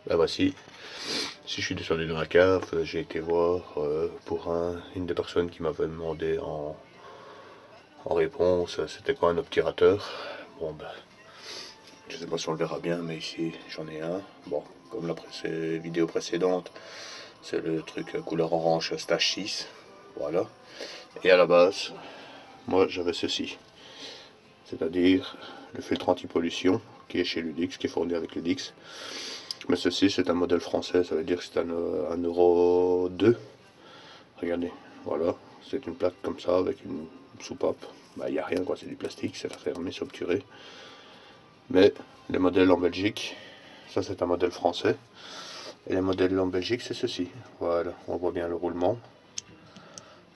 Ben voici, si je suis descendu dans la cave, j'ai été voir pour une des personnes qui m'avait demandé en réponse, c'était quoi un obturateur. Bon ben, je sais pas si on le verra bien, mais ici j'en ai un. Bon, comme la vidéo précédente, c'est le truc couleur orange Stash 6. Voilà. Et à la base, moi j'avais ceci. C'est-à-dire le filtre anti-pollution qui est chez Ludix, qui est fourni avec Ludix. Mais ceci c'est un modèle français, ça veut dire que c'est un euro 2. Regardez, voilà, c'est une plaque comme ça avec une soupape. Bah, il n'y a rien quoi, c'est du plastique, c'est fermé, c'est obturé. Mais les modèles en Belgique, ça c'est un modèle français. Et les modèles en Belgique, c'est ceci. Voilà, on voit bien le roulement.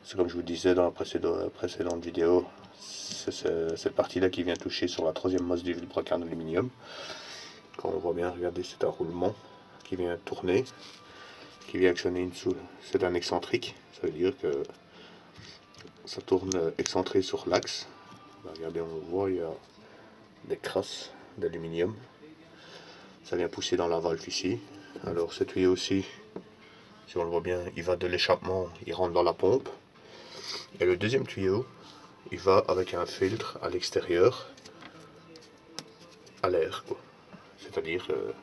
C'est comme je vous disais dans la précédente vidéo, c'est cette partie-là qui vient toucher sur la troisième masse du vilebrequin d'aluminium. Quand on voit bien, regardez, c'est un roulement qui vient tourner, qui vient actionner une soude. C'est un excentrique, ça veut dire que ça tourne excentré sur l'axe. Regardez, on le voit, il y a des crasses d'aluminium. Ça vient pousser dans la valve ici. Alors ce tuyau aussi, si on le voit bien, il va de l'échappement, il rentre dans la pompe. Et le deuxième tuyau, il va avec un filtre à l'extérieur, à l'air. C'est-à-dire que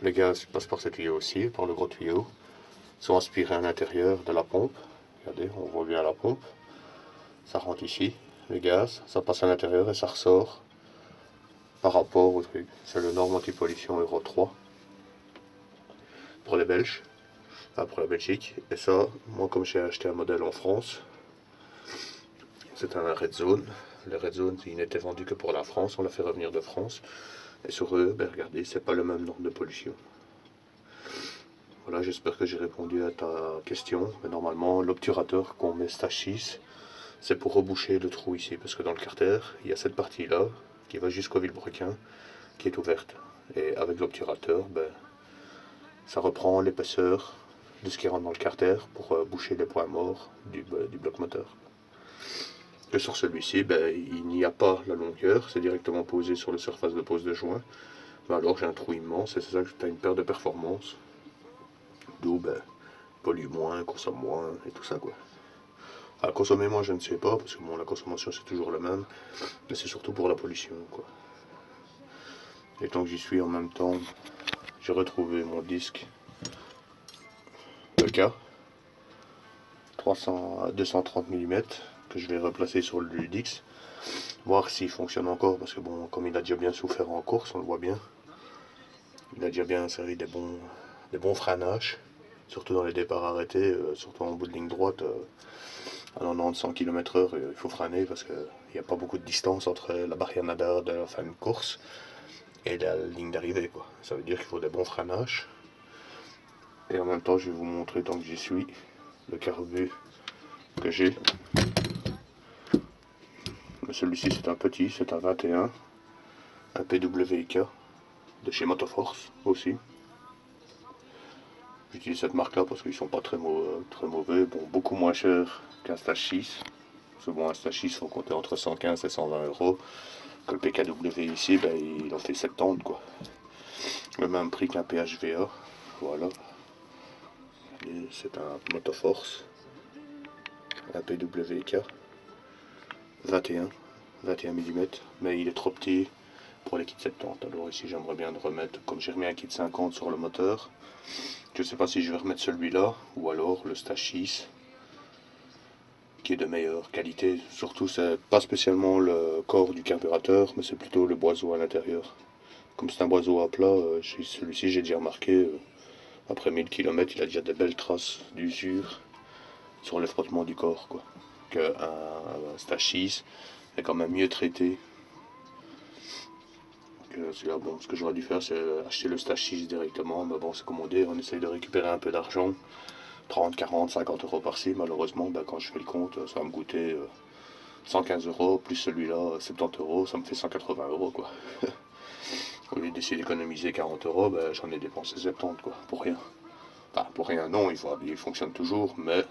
les gaz passent par ce tuyau aussi, par le gros tuyau, sont aspirés à l'intérieur de la pompe. Regardez, on voit bien la pompe. Ça rentre ici, le gaz, ça passe à l'intérieur et ça ressort par rapport au truc. C'est le norme anti-pollution Euro 3 pour les Belges, pour la Belgique. Et ça, moi comme j'ai acheté un modèle en France, c'est un Red Zone. Le Red Zone, il n'était vendu que pour la France, on l'a fait revenir de France. Et sur eux, ben regardez, c'est pas le même norme de pollution. Voilà, j'espère que j'ai répondu à ta question. Mais normalement, l'obturateur qu'on met Stachis, c'est pour reboucher le trou ici. Parce que dans le carter, il y a cette partie-là, qui va jusqu'au vilebrequin, qui est ouverte. Et avec l'obturateur, ben, ça reprend l'épaisseur de ce qui rentre dans le carter pour boucher les points morts du bloc moteur. Et sur celui-ci, ben, il n'y a pas la longueur, c'est directement posé sur la surface de pose de joint. Ben alors j'ai un trou immense et c'est ça que tu as une perte de performance. D'où ben, pollue moins, consomme moins et tout ça quoi. À consommer moins je ne sais pas, parce que bon, la consommation c'est toujours la même, mais c'est surtout pour la pollution quoi. Et tant que j'y suis en même temps, j'ai retrouvé mon disque EK 300 à 230 mm que je vais replacer sur le Ludix, voir s'il fonctionne encore, parce que bon, comme il a déjà bien souffert en course, on le voit bien, il a déjà bien servi des bons freinages, surtout dans les départs arrêtés, surtout en bout de ligne droite, à 90-100 km/h, il faut freiner parce qu'il n'y a pas beaucoup de distance entre la barrière nada de la fin de course et la ligne d'arrivée, quoi. Ça veut dire qu'il faut des bons freinages. Et en même temps, je vais vous montrer, tant que j'y suis, le carbu que j'ai. Celui-ci, c'est un petit, c'est un 21, un PWK de chez Motoforce aussi. J'utilise cette marque-là parce qu'ils sont pas très mauvais, bon, beaucoup moins cher qu'un Stage 6. Parce que bon, un Stage 6, il faut compter entre 115 et 120 euros. Que le PKW ici, ben, il en fait 70 quoi. Le même prix qu'un PHVA. Voilà. C'est un Motoforce. Un PWK. 21. 21 mm. Mais il est trop petit pour les kits 70. Alors ici, j'aimerais bien le remettre. Comme j'ai remis un kit 50 sur le moteur, je ne sais pas si je vais remettre celui-là ou alors le Stage 6 qui est de meilleure qualité. Surtout, c'est pas spécialement le corps du carburateur, mais c'est plutôt le boiseau à l'intérieur. Comme c'est un boiseau à plat, celui-ci j'ai déjà remarqué, après 1000 km, il a déjà des belles traces d'usure sur le frottement du corps, quoi. Qu'un Stage 6 est quand même mieux traité que celui-là. Bon, ce que j'aurais dû faire, c'est acheter le Stage 6 directement, mais bon, c'est commandé, on essaye de récupérer un peu d'argent. 30, 40, 50 euros par-ci, malheureusement, ben, quand je fais le compte, ça va me coûter 115 euros, plus celui-là, 70 euros, ça me fait 180 euros, quoi. Au lieu d'essayer d'économiser 40 euros, ben, j'en ai dépensé 70, quoi, pour rien. Enfin, pour rien, non, il fonctionne toujours, mais